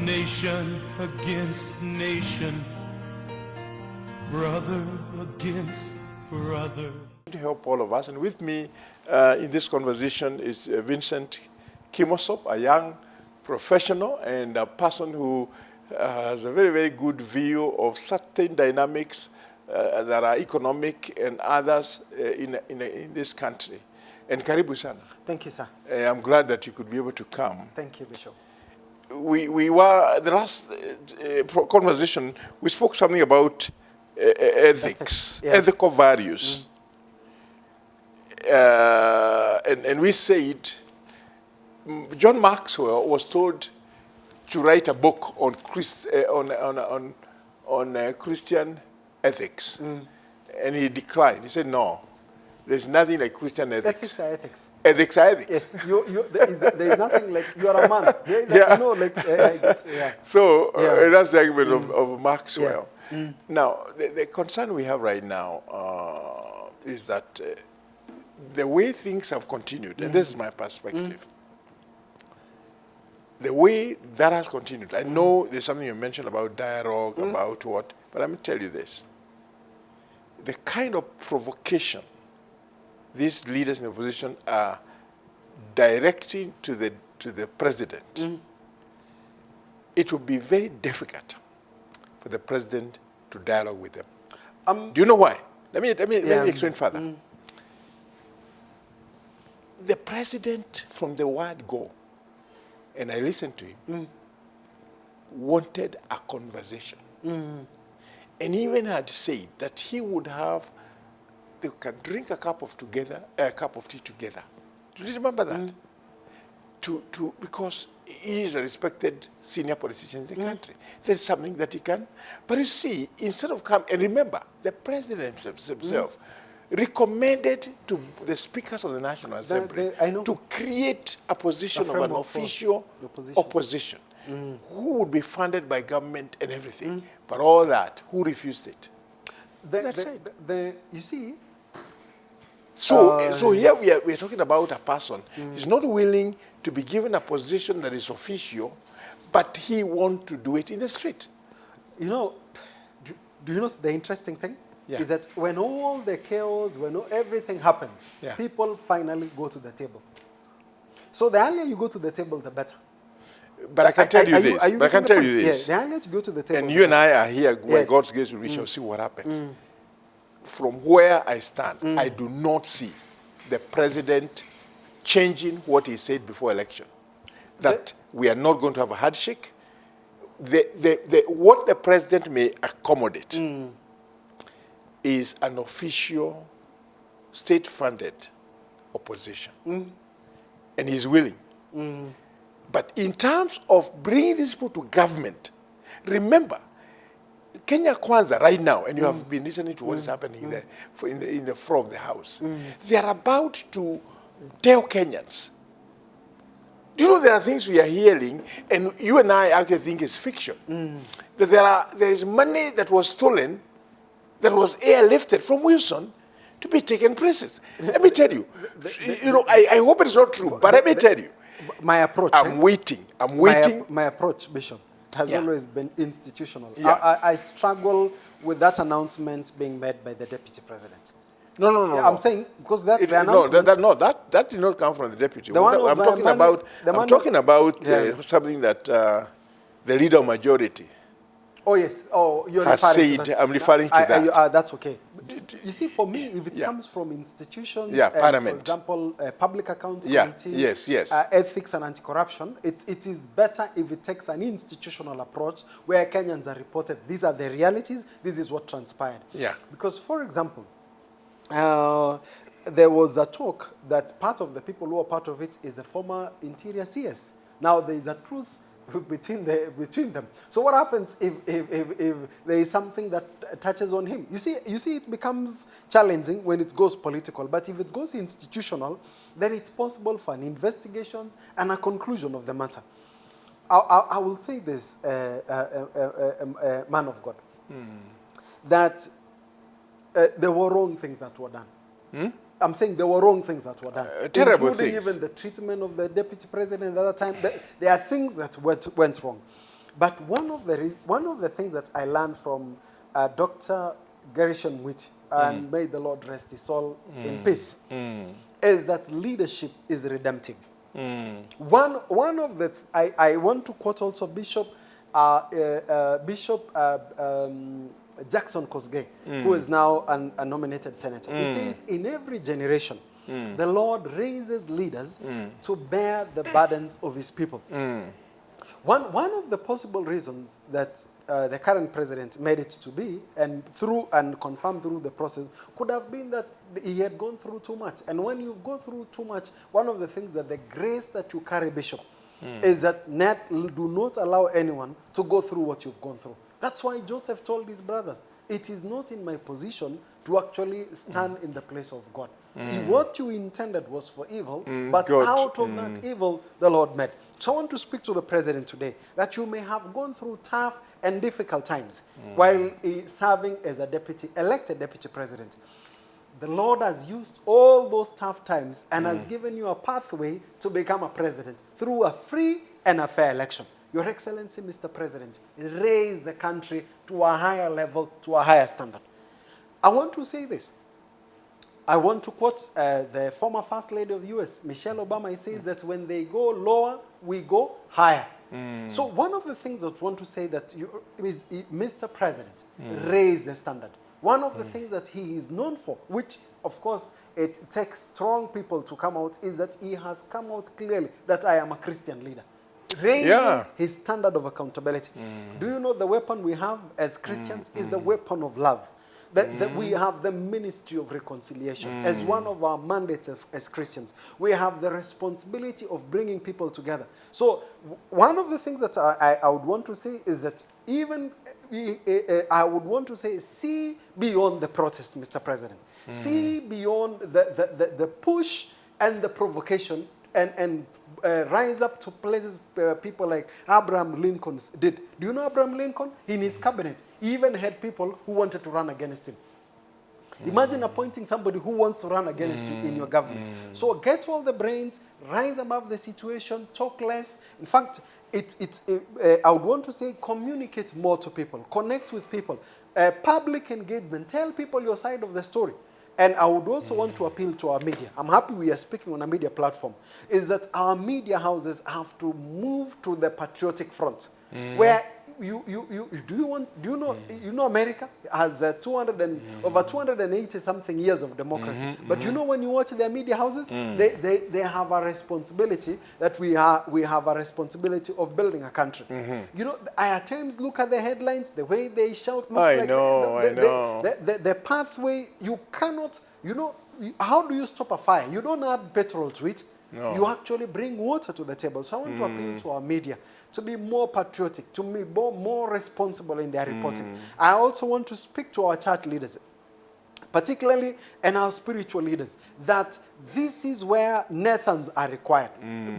Nation against nation, brother against brother. To help all of us, and with me in this conversation is Vincent Kimosop, a young professional and a person who has a very, very good view of certain dynamics that are economic and others in this country. And karibu sana. Thank you, sir. I'm glad that you could be able to come. Thank you, Bishop. We were, the last conversation, we spoke something about ethics, yeah. ethical values. And we said, John Maxwell was told to write a book on Christian ethics. And he declined. He said, no, there's nothing like Christian ethics. Ethics are ethics. Ethics are ethics. Yes, there is nothing like, you are a man. Yeah. You know, like, yeah. So that's the argument of Maxwell. Yeah. Now, the concern we have right now is that the way things have continued, and this is my perspective, the way that has continued, I know there's something you mentioned about dialogue, about what, but let me tell you this. The kind of provocation these leaders in the opposition are directing to the president, it would be very difficult for the president to dialogue with them. Do you know why? Let me explain further. The president, from the word go, and I listened to him, wanted a conversation. And even had said that he would have, they can drink a cup of tea together. Do you remember that? Because he is a respected senior politician in the country. There's something that he can. But you see, instead of coming, and remember, the president himself recommended to the speakers of the National Assembly to create a position of an official opposition who would be funded by government and everything. But all that, who refused it? You see? So here we are talking about a person who's not willing to be given a position that is official, but he wants to do it in the street. You know, do you know the interesting thing? Yeah. Is that when all the chaos, when everything happens, people finally go to the table. So the earlier you go to the table, the better. But I can tell you this. Yeah, the earlier you go to the table. And you and I are here, by God's grace, we shall see what happens. From where I stand, I do not see the president changing what he said before election. That we are not going to have a handshake. What the president may accommodate is an official, state-funded opposition. And he's willing. But in terms of bringing these people to government, remember, Kenya Kwanza right now, and you have been listening to what is happening in the floor of the House, they are about to tell Kenyans, do you know there are things we are hearing, and you and I actually think is fiction, that there is money that was stolen, that was airlifted from Wilson to be taken places. Let me tell you, I hope it's not true, but let me tell you, my approach. I'm waiting. My approach, Bishop, has always been institutional. I struggle with that announcement being made by the deputy president. No. I'm saying because that did not come from the deputy. I'm talking about something that the leader of majority. Oh yes. Oh, you're has referring said. to that. I'm referring to that. That's okay. You see, for me, if it comes from institutions, Parliament, for example, Public Accounts Committee, Ethics and Anti-Corruption, it is better if it takes an institutional approach where Kenyans are reported, these are the realities, this is what transpired. Yeah. Because, for example, there was a talk that part of the people who are part of it is the former Interior CS. Now, there is a truce between them. So what happens if there is something that touches on him? You see, it becomes challenging when it goes political. But if it goes institutional, then it's possible for an investigation and a conclusion of the matter. I will say this, man of God, that there were wrong things that were done. I'm saying there were wrong things that were done. Terrible including things. Even the treatment of the deputy president at that time. There are things that went wrong. But one of the things that I learned from Dr. Gershon Witt, and may the Lord rest his soul in peace, is that leadership is redemptive. One of the I want to quote also Bishop Jackson Kosgei, who is now a nominated senator. He says, in every generation, the Lord raises leaders to bear the burdens of his people. One of the possible reasons that the current president made it to be, and confirmed through the process, could have been that he had gone through too much. And when you've gone through too much, one of the things that the grace that you carry, Bishop, is that do not allow anyone to go through what you've gone through. That's why Joseph told his brothers, it is not in my position to actually stand in the place of God. What you intended was for evil, but God. out of that evil, the Lord made. So I want to speak to the president today, that you may have gone through tough and difficult times while serving as elected deputy president. The Lord has used all those tough times and has given you a pathway to become a president through a free and a fair election. Your Excellency, Mr. President, raise the country to a higher level, to a higher standard. I want to say this. I want to quote the former First Lady of the U.S., Michelle Obama. He says that when they go lower, we go higher. So one of the things that I want to say that is, Mr. President, raise the standard. One of the things that he is known for, which of course it takes strong people to come out, is that he has come out clearly that I am a Christian leader. Raising his standard of accountability. Do you know the weapon we have as Christians is the weapon of love? That we have the ministry of reconciliation as one of our mandates as Christians. We have the responsibility of bringing people together. So one of the things that I would want to say is that I would want to say, see beyond the protest, Mr. President. See beyond the push and the provocation and rise up to places people like Abraham Lincoln did. Do you know Abraham Lincoln? In his cabinet, he even had people who wanted to run against him. Imagine appointing somebody who wants to run against you in your government. So get all the brains, rise above the situation, talk less. In fact, I would want to say communicate more to people, connect with people, public engagement, tell people your side of the story. And I would also want to appeal to our media. I'm happy we are speaking on a media platform. Is that our media houses have to move to the patriotic front, where you know America has over 280 something years of democracy. But you know, when you watch their media houses, they have a responsibility that we have a responsibility of building a country. You know, I at times look at the headlines, the way they shout. I know. The pathway, you cannot. You know, how do you stop a fire? You don't add petrol to it. No. You actually bring water to the table. So I want to appeal to our media to be more patriotic, to be more responsible in their reporting. I also want to speak to our church leaders, particularly, and our spiritual leaders, that this is where Nathans are required,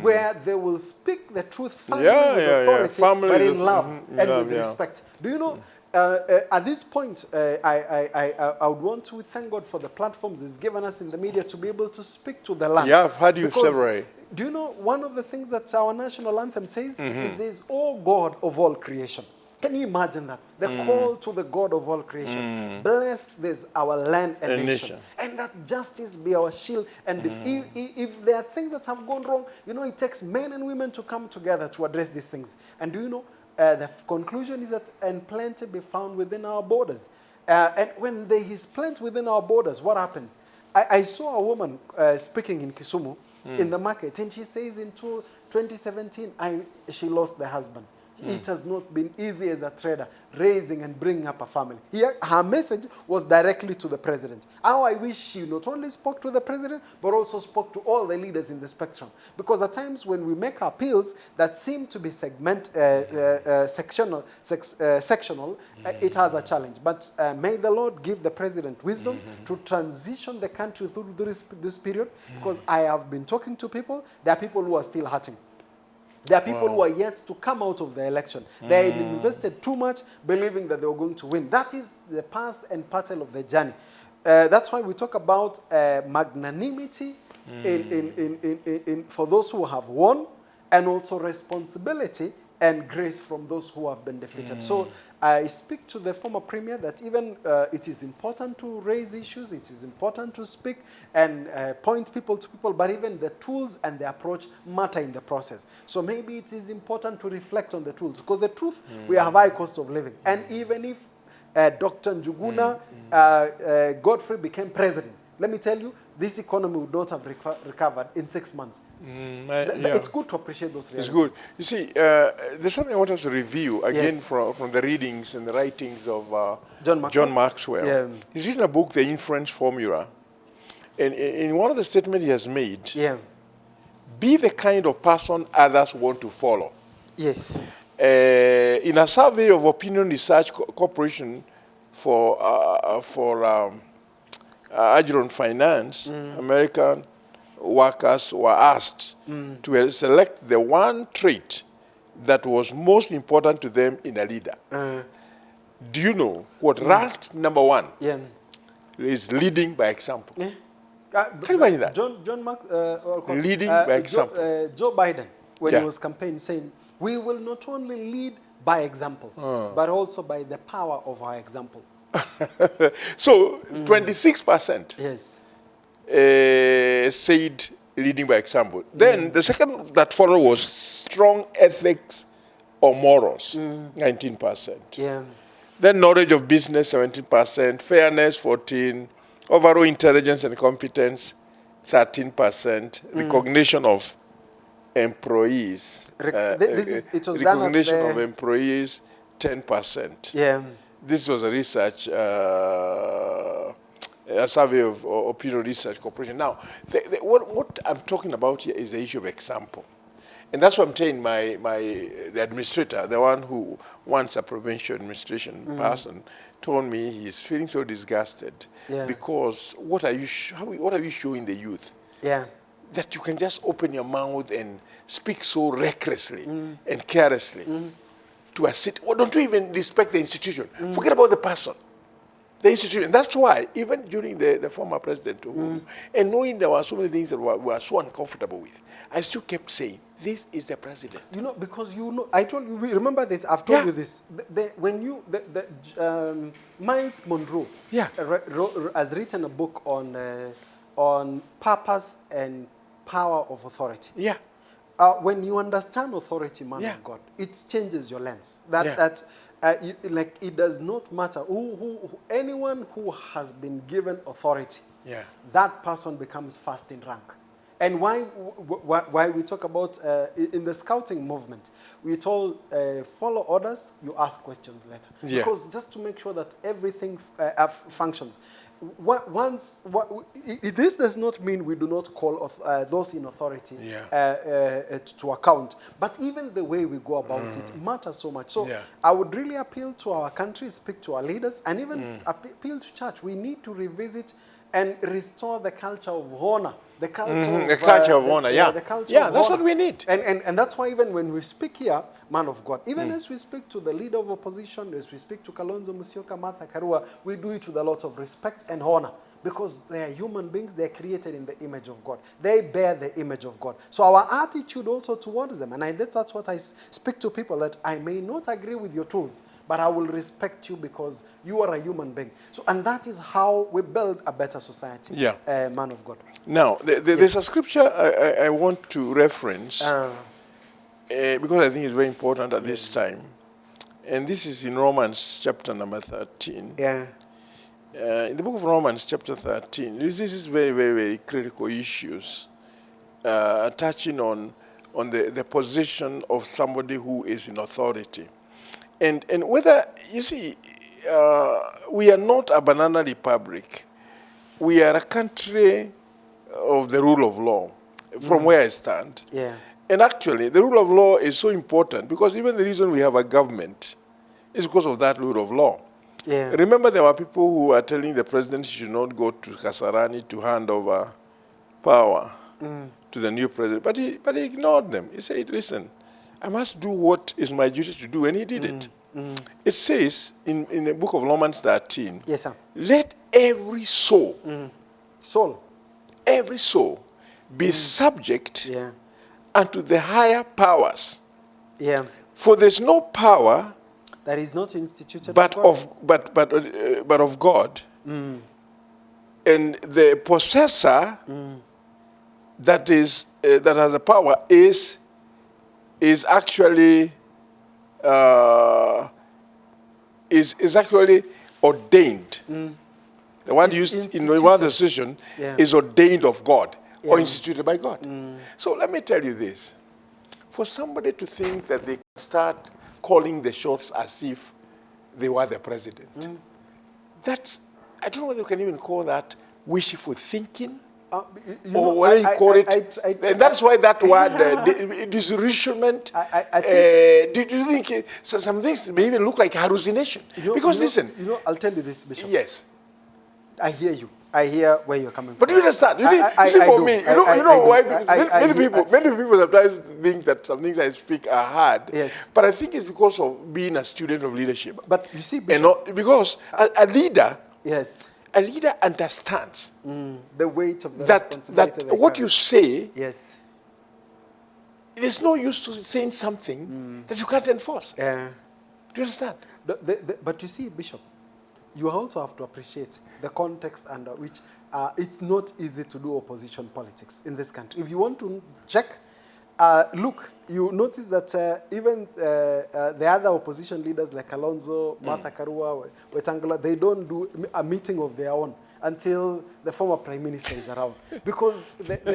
where they will speak the truth firmly with authority, but in love and with respect. Do you know, at this point, I would want to thank God for the platforms He's given us in the media to be able to speak to the land. Yeah, I've heard you several. Do you know one of the things that our national anthem says? It says, "O God of all creation." Can you imagine that? The call to the God of all creation. Bless this, our land and nation. And that justice be our shield. And if there are things that have gone wrong, you know, it takes men and women to come together to address these things. And do you know, the conclusion is that, and plenty be found within our borders. And when there is plenty within our borders, what happens? I saw a woman speaking in Kisumu in the market, and she says in 2017, she lost the husband. It has not been easy as a trader, raising and bringing up a family. Her message was directly to the president. How I wish she not only spoke to the president, but also spoke to all the leaders in the spectrum. Because at times when we make appeals that seem to be sectional, it has a challenge. But may the Lord give the president wisdom to transition the country through this period. Because I have been talking to people, there are people who are still hurting. There are people who are yet to come out of the election. They had invested too much, believing that they were going to win. That is the part and parcel of the journey. That's why we talk about magnanimity for those who have won, and also responsibility and grace from those who have been defeated. So I speak to the former premier that even it is important to raise issues, it is important to speak and point people to people, but even the tools and the approach matter in the process. So maybe it is important to reflect on the tools, because the truth, we have high cost of living. And even if Dr. Njuguna, Geoffrey became president, let me tell you, this economy would not have recovered in 6 months. It's good to appreciate those realities. It's good. You see, there's something I want us to review again Yes. from the readings and the writings of John Maxwell. John Maxwell. Yeah. He's written a book, The Influence Formula. And in one of the statements he has made, Yeah. be the kind of person others want to follow. Yes. In a survey of Opinion Research Corporation for Agron Finance, American workers were asked to select the one trait that was most important to them in a leader. Do you know what ranked number one Yeah. is leading by example? Yeah. Can you imagine that? Leading by example. Joe Biden, when Yeah. he was campaigning, saying, we will not only lead by example, but also by the power of our example. So 26% Yes. said leading by example. Then the second that followed was strong ethics or morals, 19%. Yeah. Then knowledge of business, 17%, fairness, 14%, overall intelligence and competence, 13%, recognition of employees, It was done at recognition the- of employees, 10%. Yeah. This was a research, a survey of Opinion Research Corporation. Now, what I'm talking about here is the issue of example. And that's what I'm saying, the administrator, the one who wants a provincial administration person, told me he's feeling so disgusted because what are you showing the youth? Yeah. That you can just open your mouth and speak so recklessly and carelessly to a city. Well, don't you even respect the institution? Forget about the person. The institution. That's why, even during the former president, and knowing there were so many things that we were so uncomfortable with, I still kept saying, this is the president. You know, because I told you, remember this, I've told Yeah. you this. Miles Monroe has written a book on purpose and power of authority. Yeah. When you understand authority, man of God, it changes your lens. It does not matter anyone who has been given authority. Yeah. That person becomes first in rank. And why we talk about in the scouting movement, we told follow orders, you ask questions later. Yeah. Because just to make sure that everything functions. This does not mean we do not call those in authority to account. But even the way we go about it matters so much. So I would really appeal to our country, speak to our leaders, and even appeal to church. We need to revisit and restore the culture of honor. The culture of honor, yeah. The culture Yeah, of that's honor. what we need. And that's why even when we speak here, man of God, even as we speak to the leader of opposition, as we speak to Kalonzo Musyoka, Martha Karua, we do it with a lot of respect and honor. Because they are human beings, they are created in the image of God. They bear the image of God. So our attitude also towards them, and that's what I speak to people, that I may not agree with your tools, but I will respect you because you are a human being. So, and that is how we build a better society, man of God. Now, there's a scripture I want to reference because I think it's very important at this time. And this is in Romans chapter number 13. Yeah. In the book of Romans chapter 13, this is very, very, very critical issues touching on the position of somebody who is in authority. And whether, you see, we are not a banana republic. We are a country of the rule of law, from where I stand. Yeah. And actually, the rule of law is so important because even the reason we have a government is because of that rule of law. Yeah. Remember, there were people who were telling the president he should not go to Kasarani to hand over power to the new president. But he ignored them. He said, listen, I must do what is my duty to do. And he did it. It says in the book of Romans 13, Yes, sir. let every soul, every soul be subject unto the higher powers. Yeah. For there's no power that is not instituted but by God. but of God. And the possessor that is that has the power is actually is actually ordained. The one It's used in one decision Yeah. is ordained of God or Yeah. instituted by God. So let me tell you this. For somebody to think that they can start calling the shots as if they were the president, that's, I don't know whether you can even call that wishful thinking. Or whether you call it, and that's why that word, disillusionment. I think, do you think some things may even look like hallucination? Because listen, I'll tell you this, Bishop. yes, I hear you. I hear where you're coming but from. you understand. You see, for do. me, you know why? Because many hear- people sometimes think that some things I speak are hard. Yes. But I think it's because of being a student of leadership. But you see, And Bishop, not, because a leader yes, understands the weight of the that responsibility. they what carry. you say, Yes. there's no use to saying something that you can't enforce. Yeah. Do you understand? But you see, Bishop, you also have to appreciate the context under which it's not easy to do opposition politics in this country. If you want to check, look, you notice that even the other opposition leaders like Alonso, Martha Karua, Wetangula, they don't do a meeting of their own until the former prime minister is around, because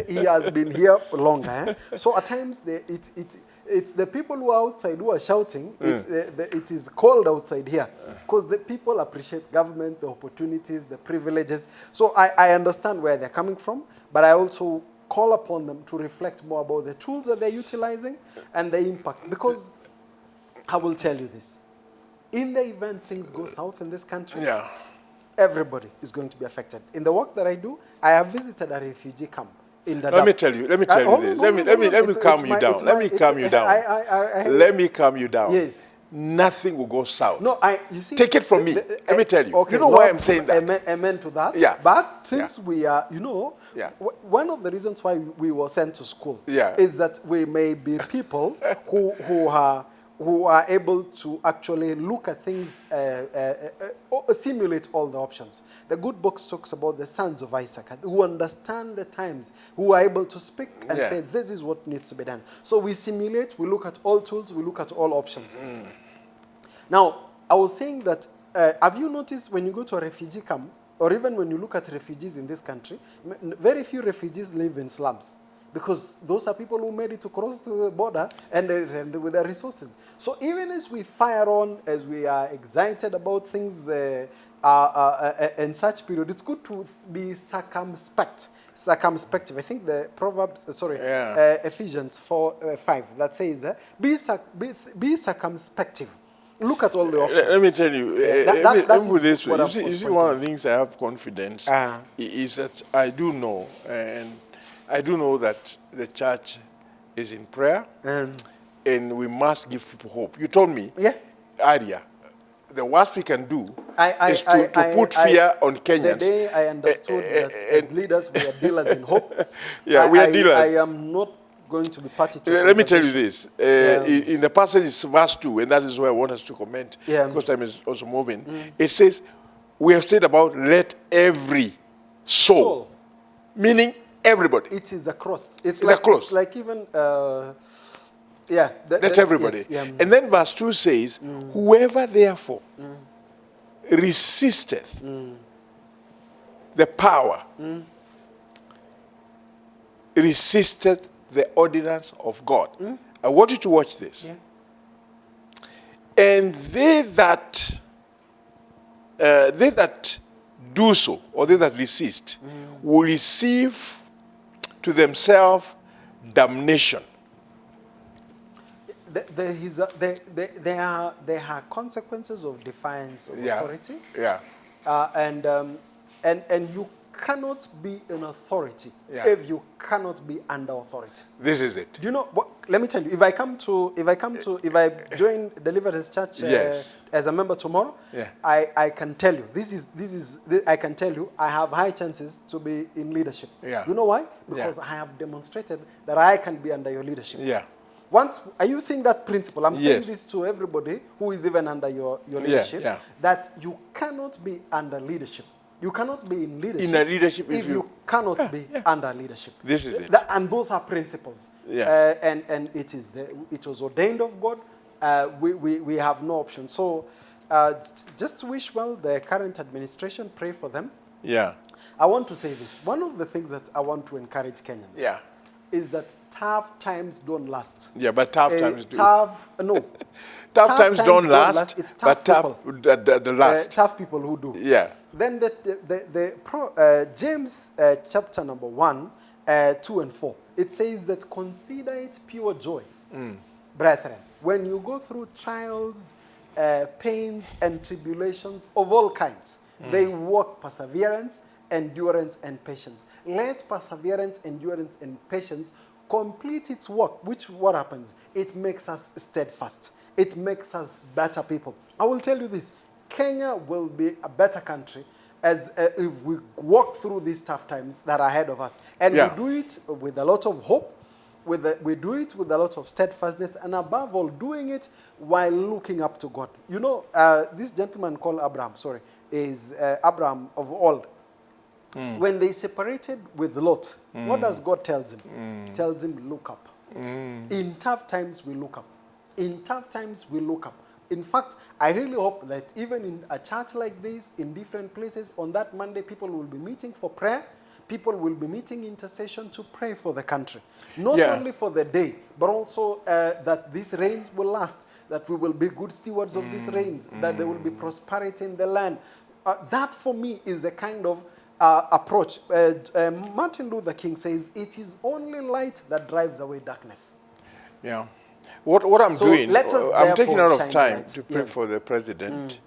he has been here longer. So at times it's the people who are outside who are shouting. It is cold outside here because the people appreciate government, the opportunities, the privileges. So I understand where they're coming from, but I also call upon them to reflect more about the tools that they're utilizing and the impact. Because I will tell you this, in the event things go south in this country, Yeah. everybody is going to be affected. In the work that I do, I have visited a refugee camp in Dadaab. Let me tell you this. Let me calm you down. Let me calm you down. Let me calm you down. Yes. Nothing will go south. No, you see. Take it from me. Let me tell you. Okay, You know why I'm saying that? Amen to that. Yeah. But since we are, Yeah. one of the reasons why we were sent to school Yeah. is that we may be people who are able to actually look at things, simulate all the options. The good book talks about the sons of Isaac who understand the times, who are able to speak and say, this is what needs to be done. So we simulate, we look at all tools, we look at all options. Now, I was saying that, have you noticed when you go to a refugee camp, or even when you look at refugees in this country, very few refugees live in slums, because those are people who made it to cross the border and with their resources. So even as we fire on, as we are excited about things in such period, it's good to be circumspect. Circumspective. I think the Proverbs, Ephesians 4:5 that says, be circumspective. Look at all the options. Let me tell you, that with is this what way. I You was see, pointing one of at. the things I have confidence Ah. is that I do know, and I do know that the church is in prayer, and we must give people hope. You told me, earlier, the worst we can do is to put fear on Kenyans. The day I understood that as leaders we are dealers in hope, we are dealers. I am not going to be party to Let me tell you conversation. this. In the passage, it's verse 2, and that is where I want us to comment, because time is also moving. It says, we have said about let every soul, meaning everybody. It is a cross. It's a cross. It's like even, let everybody. Yes, and then verse 2 says, whoever therefore resisteth the power, resisteth the ordinance of God. I want you to watch this. And they that do so, or they that resist, will receive to themselves damnation. There are consequences of defiance of authority. And you cannot be an authority if you cannot be under authority. This is it. Do you know what? Let me tell you. If I join Deliverance Church as a member tomorrow, I can tell you I can tell you I have high chances to be in leadership. You know why? Because I have demonstrated that I can be under your leadership. are you seeing that principle? I'm saying Yes. this to everybody who is even under your leadership, yeah. that you cannot be under leadership. You cannot be in leadership, In a leadership if you cannot be under leadership. This is it. And those are principles. Yeah. And it was ordained of God. We have no option. So just to wish well the current administration, pray for them. Yeah. I want to say this. One of the things that I want to encourage Kenyans Yeah. is that tough times don't last. Yeah, but tough times do. No. Tough times don't last, It's tough but people. the last. Tough people who do. Yeah. Then James chapter number 1, 2 and 4, it says that consider it pure joy, brethren, when you go through trials, pains and tribulations of all kinds. They work perseverance, endurance and patience. Let perseverance, endurance and patience complete its work, which what happens? It makes us steadfast. It makes us better people. I will tell you this, Kenya will be a better country as if we walk through these tough times that are ahead of us. And Yeah. we do it with a lot of hope, we do it with a lot of steadfastness, and above all, doing it while looking up to God. You know, this gentleman called Abraham, is Abraham of old. When they separated with Lot, what does God tell him? Tells him, look up. In tough times, we look up. In tough times, we look up. In fact, I really hope that even in a church like this, in different places, on that Monday, people will be meeting for prayer. People will be meeting intercession to pray for the country. Not only for the day, but also that these rains will last, that we will be good stewards of these rains, that there will be prosperity in the land. That, for me, is the kind of approach. Martin Luther King says, it is only light that drives away darkness. Yeah. What I'm doing, let us I'm taking a therefore lot of shine time light. to pray for the president.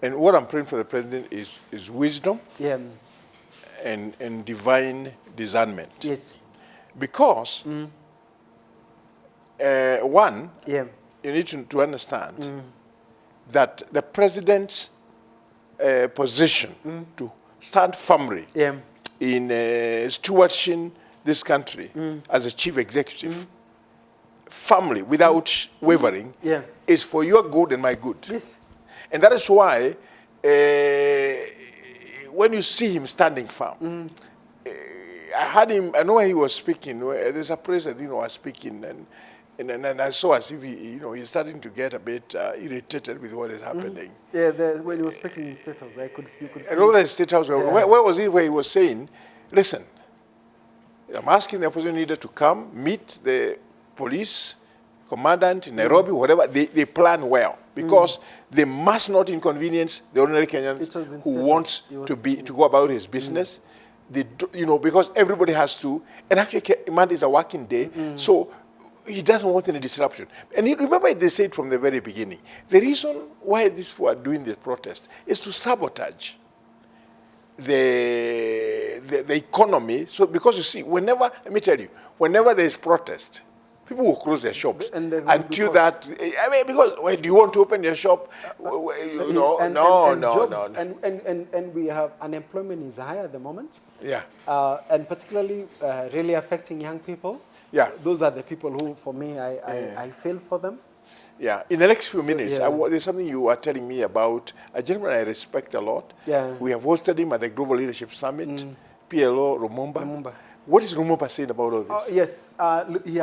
And what I'm praying for the president is wisdom and divine discernment. Yes. Because, one, Yeah. you need to understand that the president's position to stand firmly in stewardship this country as a chief executive, firmly, without wavering, is for your good and my good. Yes. And that is why when you see him standing firm, I had him, I know he was speaking, there's a place I think I was speaking, and I saw as if he's starting to get a bit irritated with what is happening. Yeah, when he was speaking in State House, you could see. And all the State House, where was he where he was saying, listen, I'm asking the opposition leader to come, meet the police commandant in Nairobi, whatever, they plan well. Because they must not inconvenience the ordinary Kenyans who wants to go about his business. They do, because everybody has to, and actually Monday is a working day, so he doesn't want any disruption. And remember they said from the very beginning, the reason why these people are doing this protest is to sabotage the economy. So because you see, let me tell you, whenever there is protest, people will close their shops until that. I mean, because do you want to open your shop? No. And we have unemployment is high at the moment. Yeah. And particularly really affecting young people. Yeah. Those are the people who, for me, I feel for them. Yeah. In the next few minutes, there's something you are telling me about a gentleman I respect a lot. Yeah. We have hosted him at the Global Leadership Summit. PLO Lumumba. What is Lumumba saying about all this? Yes, he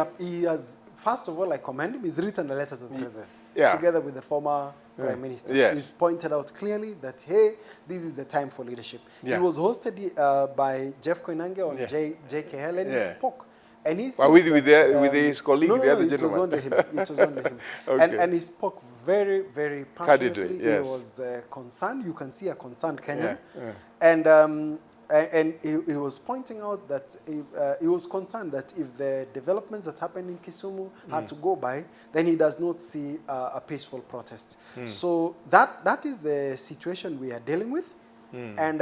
has, first of all, I commend him. He's written a letter to the president, together with the former prime minister. Yes. He's pointed out clearly that, hey, this is the time for leadership. Yeah. He was hosted by Jeff Koinange on JKL, and he spoke. And he said with his colleague, the other gentleman? It was only him. It was only him. Okay. And he spoke very, very passionately. Candidly, yes. He was concerned. You can see a concerned Kenyan. Yeah. And he was pointing out that he was concerned that if the developments that happened in Kisumu had to go by, then he does not see a peaceful protest. So that is the situation we are dealing with. And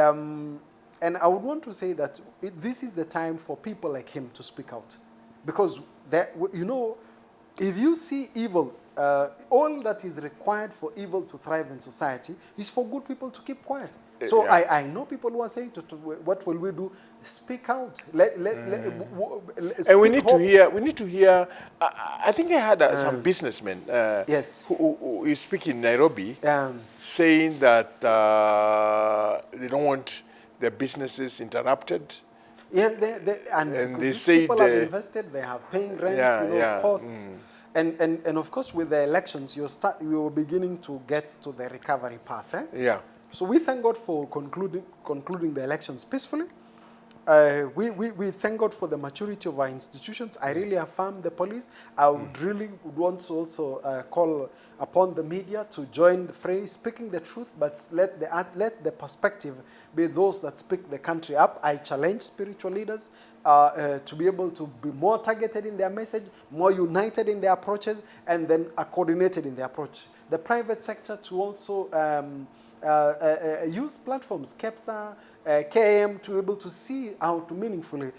I would want to say that this is the time for people like him to speak out. Because, if you see evil, all that is required for evil to thrive in society is for good people to keep quiet. So Yeah. I know people who are saying, what will we do? Speak out. And we speak need hope. to hear. We need to hear. I think I had some businessmen Yes. who is speaking in Nairobi, Um, saying that they don't want their businesses interrupted. Yeah, And because they these said, people have invested, they have paying rents, yeah, costs, and of course with the elections, you're beginning to get to the recovery path. Yeah. So we thank God for concluding the elections peacefully. We thank God for the maturity of our institutions. I really affirm the police. I would really want to also call upon the media to join the fray, speaking the truth, but let the perspective be those that speak the country up. I challenge spiritual leaders to be able to be more targeted in their message, more united in their approaches, and then coordinated in their approach. The private sector to also use platforms, KEPSA, KM, to be able to see how to meaningfully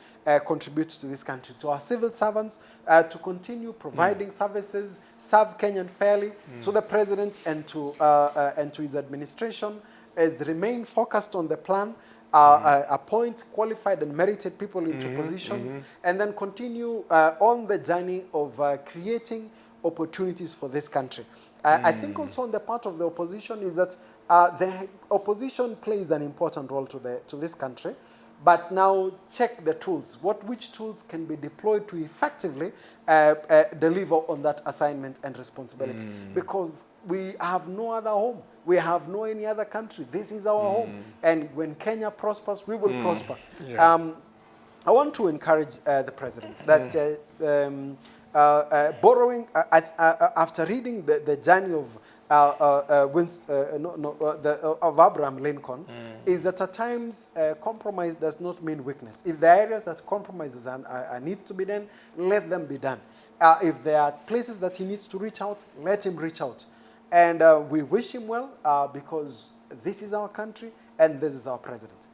contribute to this country. To our civil servants, to continue providing services, serve Kenyan fairly. So the president and to his administration is remain focused on the plan, appoint qualified and merited people into positions, and then continue on the journey of creating opportunities for this country. I think also on the part of the opposition is that the opposition plays an important role to this country, but now check the tools. Which tools can be deployed to effectively deliver on that assignment and responsibility? Because we have no other home. We have no any other country. This is our home. And when Kenya prospers, we will prosper. Yeah. I want to encourage the president that borrowing, after reading the journey of of Abraham Lincoln, is that at times compromise does not mean weakness. If there are areas that compromises are need to be done, let them be done. If there are places that he needs to reach out, let him reach out. And we wish him well because this is our country and this is our president.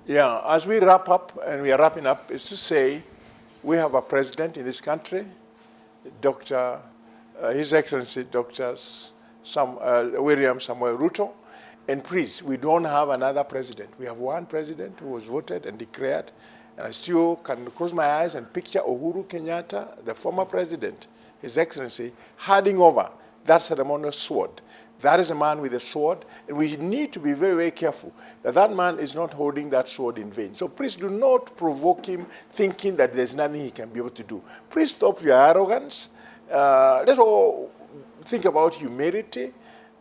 Yeah, as we wrap up, and we are wrapping up, is to say we have a president in this country, His Excellency Dr. William Samuel Ruto, and please, we don't have another president. We have one president who was voted and declared, and I still can close my eyes and picture Uhuru Kenyatta, the former president, His Excellency, handing over that ceremonial sword. That is a man with a sword, and we need to be very, very careful that that man is not holding that sword in vain. So please do not provoke him thinking that there's nothing he can be able to do. Please stop your arrogance. Let's all think about humility,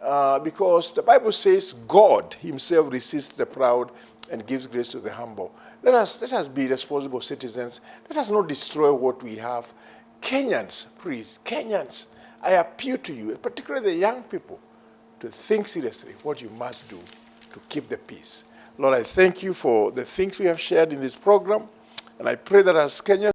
because the Bible says God himself resists the proud and gives grace to the humble. Let us be responsible citizens. Let us not destroy what we have. Kenyans, please, Kenyans, I appeal to you, particularly the young people, to think seriously what you must do to keep the peace. Lord, I thank you for the things we have shared in this program, and I pray that as Kenyans,